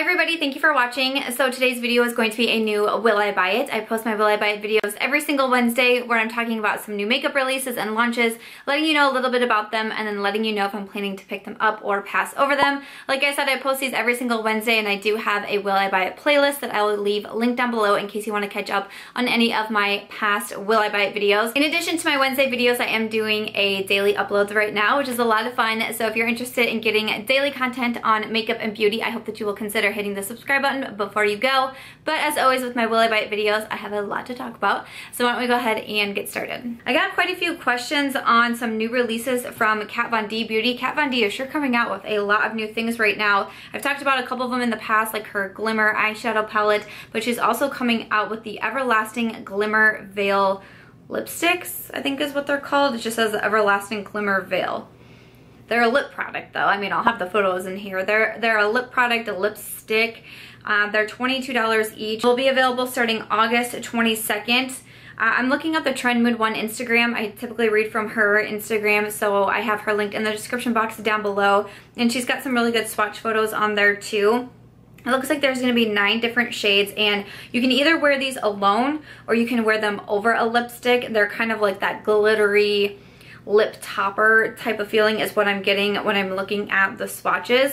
everybody, thank you for watching. So today's video is going to be a new Will I Buy It. I post my Will I Buy It videos every single Wednesday where I'm talking about some new makeup releases and launches, letting you know a little bit about them and then letting you know if I'm planning to pick them up or pass over them. Like I said, I post these every single Wednesday and I do have a Will I Buy It playlist that I will leave linked down below in case you want to catch up on any of my past Will I Buy It videos. In addition to my Wednesday videos, I am doing a daily upload right now, which is a lot of fun. So if you're interested in getting daily content on makeup and beauty, I hope that you will consider hitting the subscribe button before you go. But as always with my Will I Buy It videos, I have a lot to talk about. So why don't we go ahead and get started. I got quite a few questions on some new releases from Kat Von D Beauty. Kat Von D is sure coming out with a lot of new things right now. I've talked about a couple of them in the past, like her Glimmer eyeshadow palette, but she's also coming out with the Everlasting Glimmer Veil lipsticks, I think is what they're called. It just says Everlasting Glimmer Veil. They're a lip product though. I mean, I'll have the photos in here. They're a lip product, a lipstick. They're $22 each. Will be available starting August 22nd. I'm looking at the Trend Mood 1 Instagram. I typically read from her Instagram, so I have her linked in the description box down below. And she's got some really good swatch photos on there too. It looks like there's going to be 9 different shades, and you can either wear these alone or you can wear them over a lipstick. They're kind of like that glittery lip topper type of feeling is what I'm getting when I'm looking at the swatches.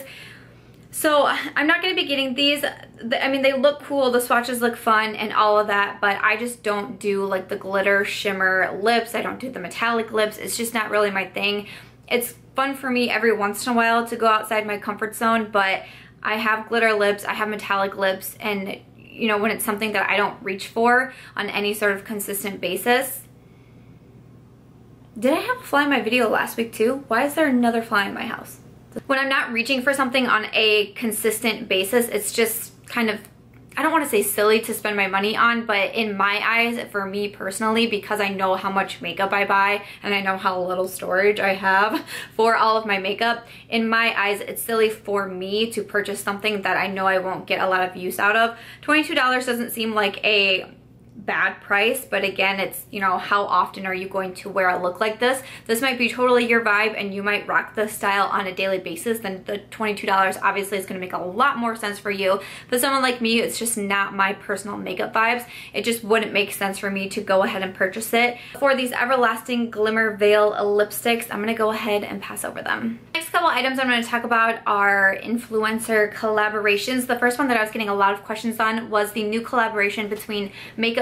So I'm not going to be getting these. I mean, they look cool, the swatches look fun and all of that, but I just don't do like the glitter shimmer lips. I don't do the metallic lips. It's just not really my thing. It's fun for me every once in a while to go outside my comfort zone, but I have glitter lips, I have metallic lips, and you know, when it's something that I don't reach for on any sort of consistent basis. Did I have a fly in my video last week too? Why is there another fly in my house? When I'm not reaching for something on a consistent basis, it's just kind of, I don't want to say silly to spend my money on, but in my eyes, for me personally, because I know how much makeup I buy and I know how little storage I have for all of my makeup, in my eyes, it's silly for me to purchase something that I know I won't get a lot of use out of. $22 doesn't seem like a bad price, but again, it's, you know, how often are you going to wear a look like this? This might be totally your vibe and you might rock this style on a daily basis. Then the $22 obviously is going to make a lot more sense for you. But someone like me, it's just not my personal makeup vibes. It just wouldn't make sense for me to go ahead and purchase it. For these Everlasting Glimmer Veil lipsticks, I'm going to go ahead and pass over them. Next couple items I'm going to talk about are influencer collaborations. The first one that I was getting a lot of questions on was the new collaboration between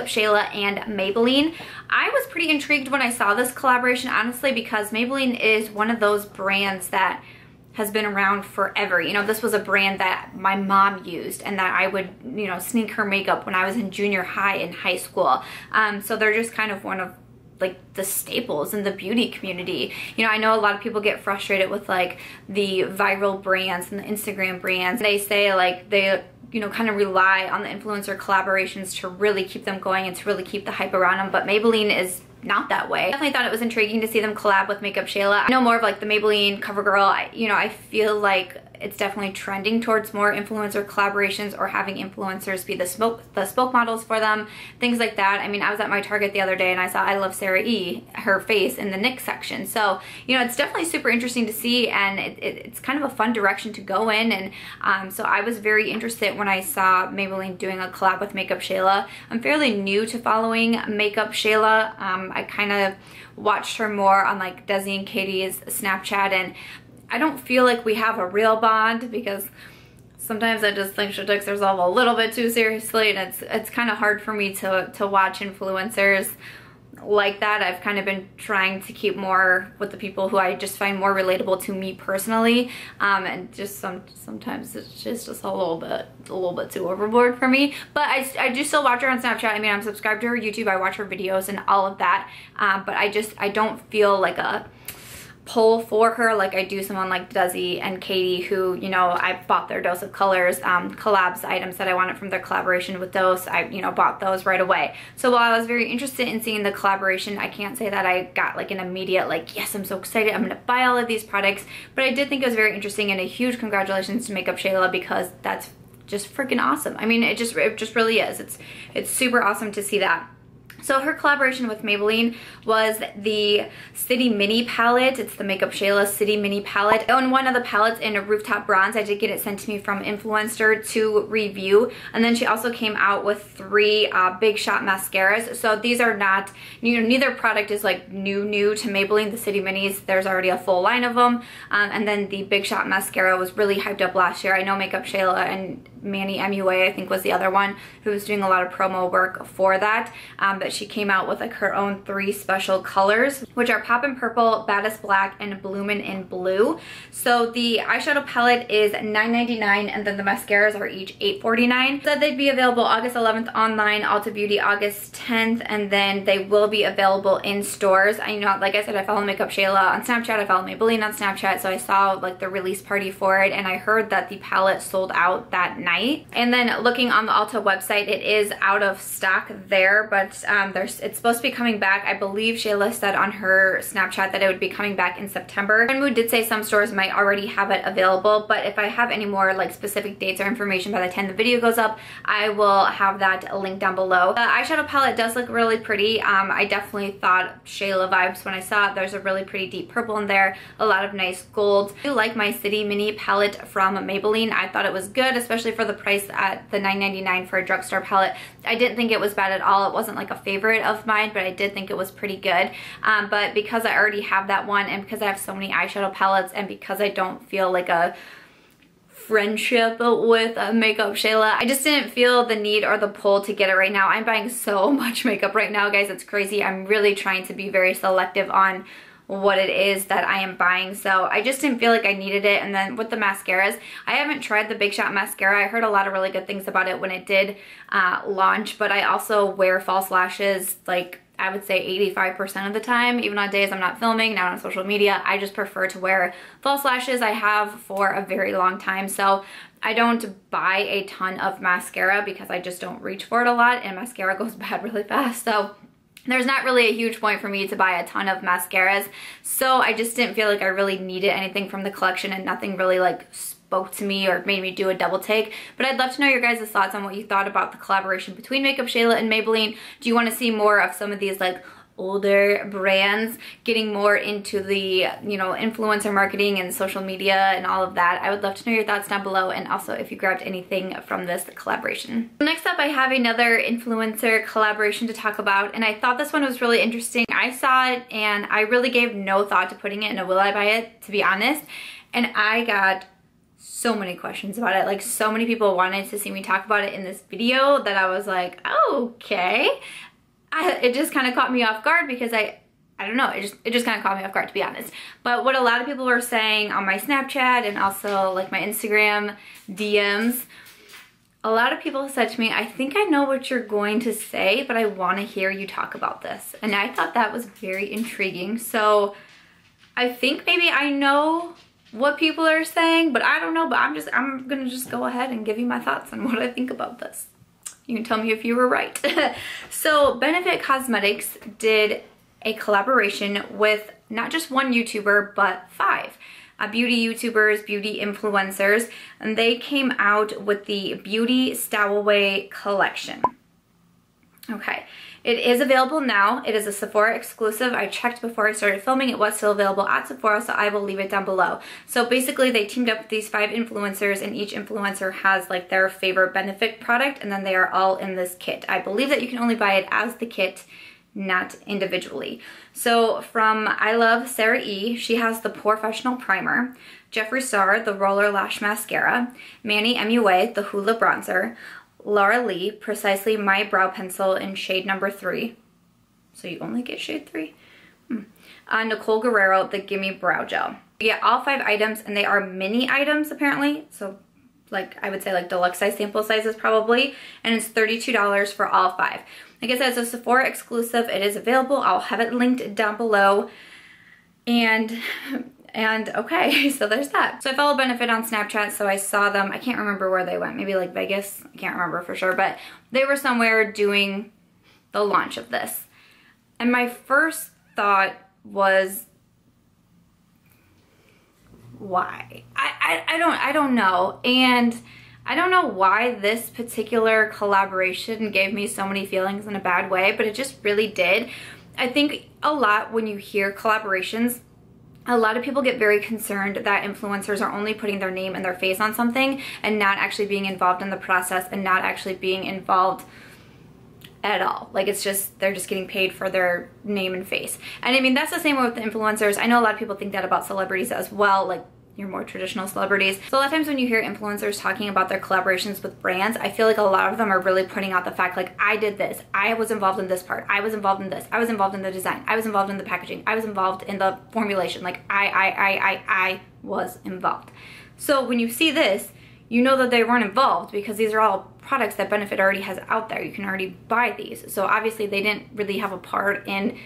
Shayla and Maybelline. I was pretty intrigued when I saw this collaboration, honestly, because Maybelline is one of those brands that has been around forever. You know, this was a brand that my mom used and that I would, you know, sneak her makeup when I was in junior high and high school. So they're just kind of one of like the staples in the beauty community. You know, I know a lot of people get frustrated with like the viral brands and the Instagram brands. They say like they, you know, kind of rely on the influencer collaborations to really keep them going and to really keep the hype around them, but Maybelline is not that way. I definitely thought it was intriguing to see them collab with Makeup Shayla. I know more of like the Maybelline CoverGirl. You know, I feel like it's definitely trending towards more influencer collaborations or having influencers be the spoke models for them, things like that. I mean, I was at my Target the other day and I saw I Love Sarah E, her face in the NYX section. So, you know, it's definitely super interesting to see, and it's kind of a fun direction to go in. And so I was very interested when I saw Maybelline doing a collab with Makeup Shayla. I'm fairly new to following Makeup Shayla. I kind of watched her more on like Desi and Katie's Snapchat, and I don't feel like we have a real bond because sometimes I just think she takes herself a little bit too seriously, and it's kind of hard for me to watch influencers like that. I've kind of been trying to keep more with the people who I just find more relatable to me personally, and just sometimes it's just a little bit too overboard for me. But I do still watch her on Snapchat. I mean, I'm subscribed to her YouTube, I watch her videos and all of that, but I don't feel like a pull for her like I do someone like Desi and Katie, who, you know, I bought their Dose of Colors collabs items that I wanted from their collaboration with Dose. I, you know, bought those right away. So while I was very interested in seeing the collaboration, I can't say that I got like an immediate like, yes, I'm so excited, I'm gonna buy all of these products, but I did think it was very interesting, and a huge congratulations to Makeup Shayla because that's just freaking awesome. I mean, it just really is. It's super awesome to see that. So her collaboration with Maybelline was the City Mini palette. It's the Makeup Shayla City Mini palette. I own one of the palettes in a Rooftop Bronze. I did get it sent to me from Influencer to review. And then she also came out with 3 Big Shot mascaras. So these are not, you know, neither product is like new to Maybelline. The City Minis, there's already a full line of them. And then the Big Shot mascara was really hyped up last year. I know Makeup Shayla and Manny MUA, I think, was the other one who was doing a lot of promo work for that. But she came out with like her own 3 special colors, which are Poppin' Purple, Baddest Black, and Bloomin' in Blue. So the eyeshadow palette is $9.99, and then the mascaras are each $8.49. Said they'd be available August 11th online, Ulta Beauty August 10th, and then they will be available in stores. I know, like I said, I follow Makeup Shayla on Snapchat, I follow Maybelline on Snapchat, so I saw like the release party for it, and I heard that the palette sold out that night. And then looking on the Ulta website, it is out of stock there, but it's supposed to be coming back. I believe Shayla said on her Snapchat that it would be coming back in September. And NUDE did say some stores might already have it available, but if I have any more like specific dates or information by the time the video goes up, I will have that linked down below. The eyeshadow palette does look really pretty. I definitely thought Shayla vibes when I saw it. There's a really pretty deep purple in there, a lot of nice gold. I do like my City Mini palette from Maybelline. I thought it was good, especially for the price at the $9.99 for a drugstore palette. I didn't think it was bad at all. It wasn't like a favorite of mine, but I did think it was pretty good. But because I already have that one, and because I have so many eyeshadow palettes, and because I don't feel like a friendship with Makeup Shayla, I just didn't feel the need or the pull to get it right now. I'm buying so much makeup right now, guys. It's crazy. I'm really trying to be very selective on what it is that I am buying, so I just didn't feel like I needed it. And then with the mascaras, I haven't tried the Big Shot mascara. I heard a lot of really good things about it when it did launch, but I also wear false lashes like I would say 85% of the time, even on days I'm not filming, not on social media. I just prefer to wear false lashes. I have for a very long time, so I don't buy a ton of mascara because I just don't reach for it a lot, and mascara goes bad really fast. So there's not really a huge point for me to buy a ton of mascaras. So I just didn't feel like I really needed anything from the collection, and nothing really like spoke to me or made me do a double take. But I'd love to know your guys' thoughts on what you thought about the collaboration between Makeup Shayla and Maybelline. Do you want to see more of some of these like older brands getting more into the, you know, influencer marketing and social media and all of that? I would love to know your thoughts down below, and also if you grabbed anything from this collaboration. Next up, I have another influencer collaboration to talk about, and I thought this one was really interesting. I saw it and I really gave no thought to putting it in a will I buy it, to be honest, and I got so many questions about it. Like, so many people wanted to see me talk about it in this video that I was like, oh, okay. It just kind of caught me off guard because I don't know, it just kind of caught me off guard, to be honest. But what a lot of people were saying on my Snapchat and also like my Instagram DMs, a lot of people said to me, I think I know what you're going to say, but I want to hear you talk about this. And I thought that was very intriguing. So I think maybe I know what people are saying, but I don't know. But I'm gonna just go ahead and give you my thoughts on what I think about this. You can tell me if you were right. So Benefit Cosmetics did a collaboration with not just one YouTuber, but 5 beauty YouTubers, beauty influencers, and they came out with the Beauty Stowaway collection. Okay, it is available now. It is a Sephora exclusive. I checked before I started filming. It was still available at Sephora, so I will leave it down below. So basically they teamed up with these 5 influencers, and each influencer has like their favorite Benefit product, and then they are all in this kit. I believe that you can only buy it as the kit, not individually. So from I Love Sarah E, she has the Professional Primer, Jeffree Star, the Roller Lash Mascara, Manny MUA, the Hoola Bronzer, Laura Lee, Precisely My Brow Pencil in shade number 3. So you only get shade 3? Nicole Guerrero, the Gimme Brow Gel. You get all 5 items, and they are mini items apparently. So like I would say like deluxe size sample sizes probably. And it's $32 for all 5. Like I said, it's a Sephora exclusive. It is available. I'll have it linked down below. And okay, so there's that. So I follow Benefit on Snapchat, so I saw them. I can't remember where they went, maybe like Vegas. I can't remember for sure, but they were somewhere doing the launch of this. And my first thought was, why? I don't know. And I don't know why this particular collaboration gave me so many feelings in a bad way, but it just really did. I think a lot when you hear collaborations, a lot of people get very concerned that influencers are only putting their name and their face on something and not actually being involved in the process and not actually being involved at all. Like, it's just, they're just getting paid for their name and face. And I mean, that's the same way with the influencers. I know a lot of people think that about celebrities as well, like your more traditional celebrities. So a lot of times when you hear influencers talking about their collaborations with brands, I feel like a lot of them are really putting out the fact like, I did this, I was involved in this part, I was involved in this, I was involved in the design, I was involved in the packaging, I was involved in the formulation, like I was involved. So when you see this, you know that they weren't involved because these are all products that Benefit already has out there. You can already buy these. So obviously they didn't really have a part in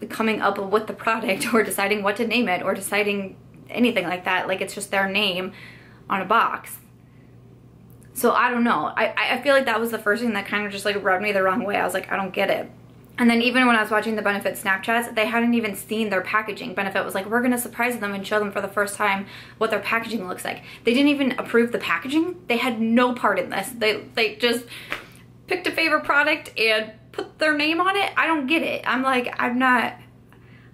coming up with the product or deciding what to name it or deciding anything like that. Like, it's just their name on a box. So I don't know. I feel like that was the first thing that kind of just like rubbed me the wrong way. I was like, I don't get it. And then even when I was watching the Benefit Snapchats, they hadn't even seen their packaging. Benefit was like, we're gonna surprise them and show them for the first time what their packaging looks like. They didn't even approve the packaging. They had no part in this. They just picked a favorite product and put their name on it. I don't get it. I'm like, I'm not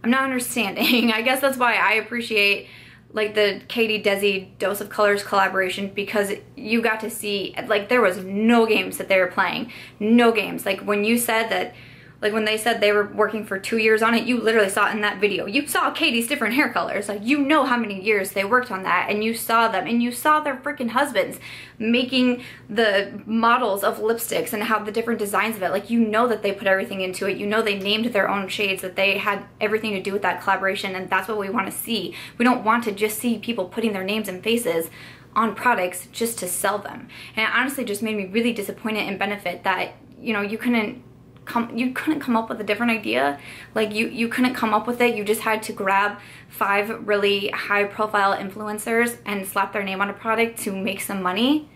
understanding. I guess that's why I appreciate like the Kvd Desi Dose of Colors collaboration, because you got to see, like, there was no games that they were playing. No games. Like, when you said that, like when they said they were working for 2 years on it, you literally saw it in that video. You saw Kvd's different hair colors. Like, you know how many years they worked on that, and you saw them, and you saw their freaking husbands making the models of lipsticks and how the different designs of it. Like, you know that they put everything into it. You know they named their own shades, that they had everything to do with that collaboration, and that's what we want to see. We don't want to just see people putting their names and faces on products just to sell them. And it honestly just made me really disappointed in Benefit that, you know, you couldn't come up with a different idea. Like, you couldn't come up with it. You just had to grab 5 really high profile influencers and slap their name on a product to make some money.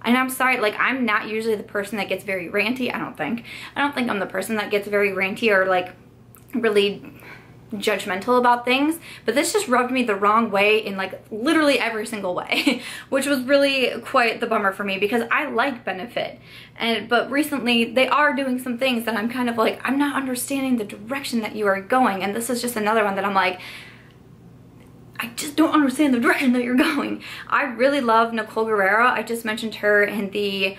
And I'm sorry, like, I'm not usually the person that gets very ranty. I don't think I'm the person that gets very ranty or like really judgmental about things, but this just rubbed me the wrong way in like literally every single way, which was really quite the bummer for me because I like Benefit, but recently they are doing some things that I'm kind of like, I'm not understanding the direction that you are going, and this is just another one that I'm like, I just don't understand the direction that you're going. I really love Nicole Guerrero. I just mentioned her in the,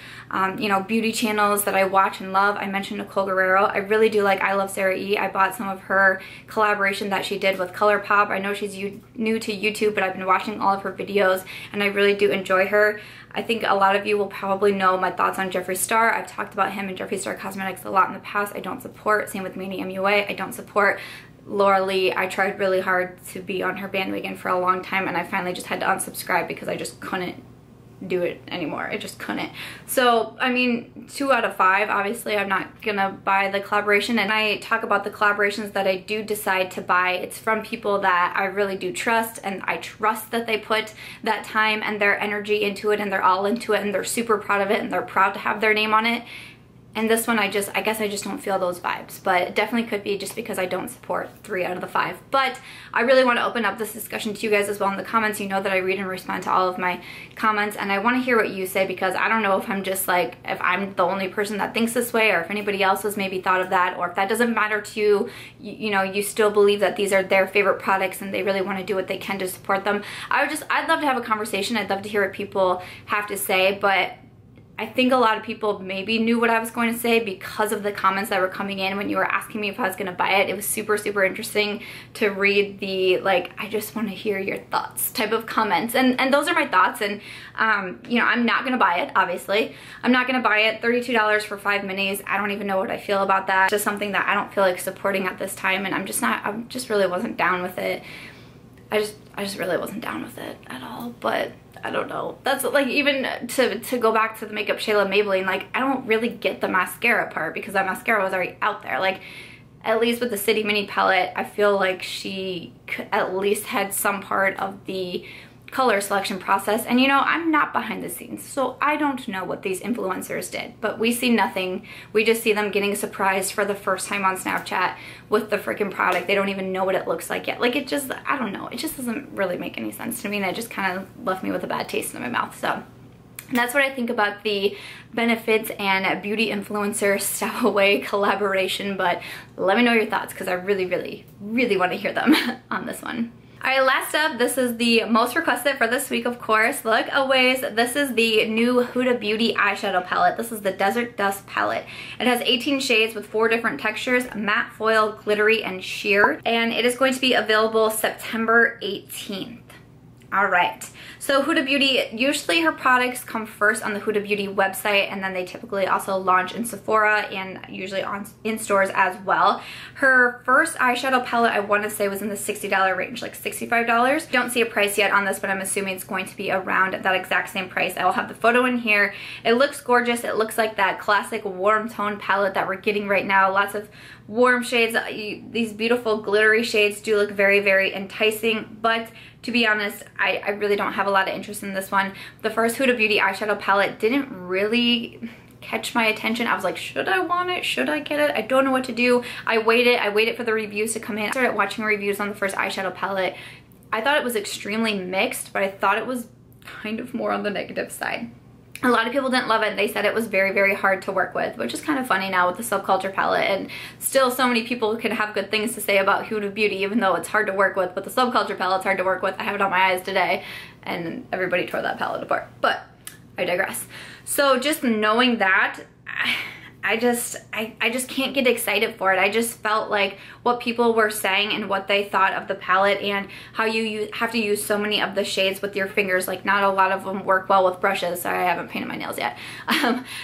you know, beauty channels that I watch and love. I mentioned Nicole Guerrero. I really do like I Love Sarah E. I bought some of her collaboration that she did with ColourPop. I know she's new to YouTube, but I've been watching all of her videos and I really do enjoy her. I think a lot of you will probably know my thoughts on Jeffree Star. I've talked about him and Jeffree Star Cosmetics a lot in the past. I don't support. Same with Manny MUA. I don't support. Laura Lee, I tried really hard to be on her bandwagon for a long time, and I finally just had to unsubscribe because I just couldn't do it anymore. I just couldn't. So, I mean, 2 out of 5, obviously I'm not gonna buy the collaboration, and I talk about the collaborations that I do decide to buy. It's from people that I really do trust, and I trust that they put that time and their energy into it, and they're all into it, and they're super proud of it, and they're proud to have their name on it. And this one, I guess I just don't feel those vibes, but it definitely could be just because I don't support 3 out of the 5. But I really want to open up this discussion to you guys as well in the comments. You know that I read and respond to all of my comments, and I want to hear what you say, because I don't know if I'm just like, if I'm the only person that thinks this way, or if anybody else has maybe thought of that, or if that doesn't matter to you, you know, you still believe that these are their favorite products and they really want to do what they can to support them. I'd love to have a conversation. I'd love to hear what people have to say, but I think a lot of people maybe knew what I was going to say because of the comments that were coming in when you were asking me if I was going to buy it. It was super, super interesting to read the, like, I just want to hear your thoughts type of comments. And those are my thoughts. And, you know, I'm not going to buy it, obviously. I'm not going to buy it. $32 for 5 minis. I don't even know what I feel about that. It's just something that I don't feel like supporting at this time. And I just really wasn't down with it. I just really wasn't down with it at all. But I don't know. That's like, even to go back to the makeup Shayla Maybelline, like, I don't really get the mascara part because that mascara was already out there. Like, at least with the City Mini palette, I feel like she at least had some part of the color selection process. And you know, I'm not behind the scenes, so I don't know what these influencers did, but we see nothing. We just see them getting surprised for the first time on Snapchat with the freaking product. They don't even know what it looks like yet. Like, it just, I don't know, it just doesn't really make any sense to me, and it just kind of left me with a bad taste in my mouth. So And that's what I think about the Benefit and beauty influencer Stowaway collaboration, but let me know your thoughts because I really, really, really want to hear them on this one. Alright, last up, this is the most requested for this week, of course. Look always, this is the new Huda Beauty eyeshadow palette. This is the Desert Dusk palette. It has 18 shades with 4 different textures, matte, foil, glittery, and sheer. And it is going to be available September 18th. Alright, so Huda Beauty, usually her products come first on the Huda Beauty website, and then they typically also launch in Sephora and usually in stores as well. Her first eyeshadow palette, I want to say, was in the $60 range, like $65. Don't see a price yet on this, but I'm assuming it's going to be around that exact same price. I will have the photo in here. It looks gorgeous. It looks like that classic warm tone palette that we're getting right now. Lots of warm shades. These beautiful glittery shades do look very, very enticing, but to be honest, I really don't have a lot of interest in this one. The first Huda Beauty eyeshadow palette didn't really catch my attention. I was like, should I want it? Should I get it? I don't know what to do. I waited for the reviews to come in. I started watching reviews on the first eyeshadow palette. I thought it was extremely mixed, but I thought it was kind of more on the negative side. A lot of people didn't love it. They said it was very, very hard to work with, which is kind of funny now with the Subculture palette, and still so many people can have good things to say about Huda Beauty, even though it's hard to work with. But the Subculture palette's hard to work with. I have it on my eyes today, and everybody tore that palette apart. But I digress. So just knowing that, I just can't get excited for it. I just felt like what people were saying and what they thought of the palette, and how you have to use so many of the shades with your fingers. Like, not a lot of them work well with brushes. Sorry, I haven't painted my nails yet.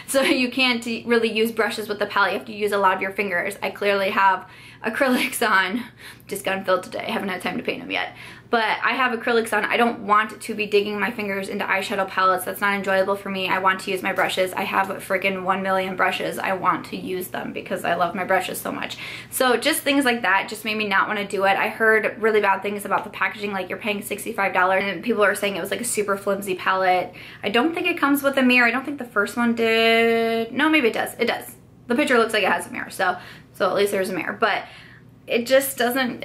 So you can't really use brushes with the palette. You have to use a lot of your fingers. I clearly have acrylics on. Just got them filled today. I haven't had time to paint them yet. But I have acrylics on. I don't want to be digging my fingers into eyeshadow palettes. That's not enjoyable for me. I want to use my brushes. I have freaking 1 million brushes. I want to use them because I love my brushes so much. So just things like that just made me not want to do it. I heard really bad things about the packaging, like you're paying $65 and people are saying it was like a super flimsy palette. I don't think it comes with a mirror. I don't think the first one did. No, maybe it does. It does. The picture looks like it has a mirror, so at least there's a mirror. But it just doesn't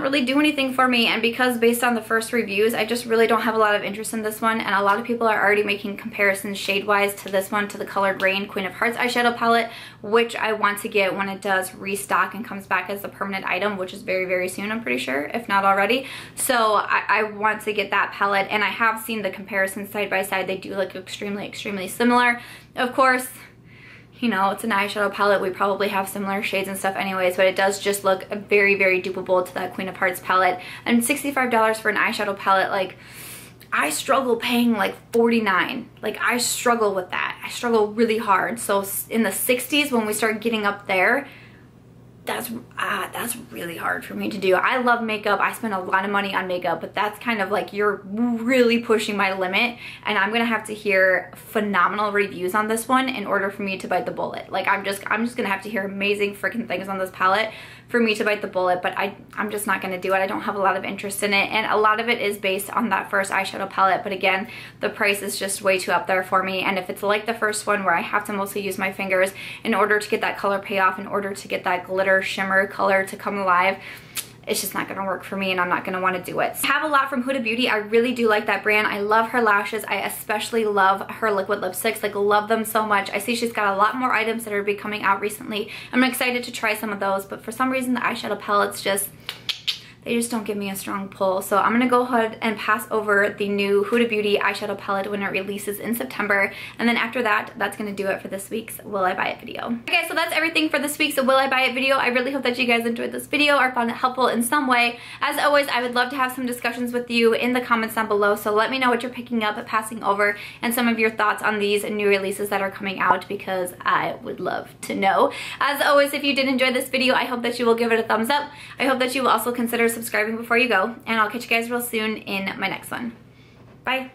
really do anything for me. And because based on the first reviews, I just really don't have a lot of interest in this one, and a lot of people are already making comparisons shade-wise to this one, to the Colored Rain Queen of Hearts eyeshadow palette, which I want to get when it does restock and comes back as a permanent item, which is very, very soon, I'm pretty sure, if not already. So I want to get that palette, and I have seen the comparisons side by side. They do look extremely, extremely similar. Of course, you know, it's an eyeshadow palette. We probably have similar shades and stuff anyways, but it does just look very, very dupable to that Queen of Hearts palette. And $65 for an eyeshadow palette, like, I struggle paying like $49. Like, I struggle with that. I struggle really hard. So in the 60s, when we start getting up there, that's really hard for me to do. I love makeup. I spend a lot of money on makeup, but that's kind of like, you're really pushing my limit, and I'm gonna have to hear phenomenal reviews on this one in order for me to bite the bullet. Like, I'm just gonna have to hear amazing freaking things on this palette for me to bite the bullet, but I'm just not gonna do it. I don't have a lot of interest in it, and a lot of it is based on that first eyeshadow palette, but again, the price is just way too up there for me. And if it's like the first one where I have to mostly use my fingers in order to get that color payoff, in order to get that glitter shimmer color to come alive, it's just not gonna work for me, and I'm not gonna wanna do it. I have a lot from Huda Beauty. I really do like that brand. I love her lashes. I especially love her liquid lipsticks, like, love them so much. I see she's got a lot more items that are coming out recently. I'm excited to try some of those, but for some reason the eyeshadow palettes they just don't give me a strong pull. So I'm gonna go ahead and pass over the new Huda Beauty eyeshadow palette when it releases in September. And then after that, that's gonna do it for this week's Will I Buy It video. Okay, so that's everything for this week's Will I Buy It video. I really hope that you guys enjoyed this video or found it helpful in some way. As always, I would love to have some discussions with you in the comments down below. So let me know what you're picking up, passing over, and some of your thoughts on these new releases that are coming out, because I would love to know. As always, if you did enjoy this video, I hope that you will give it a thumbs up. I hope that you will also consider subscribing before you go, and I'll catch you guys real soon in my next one. Bye.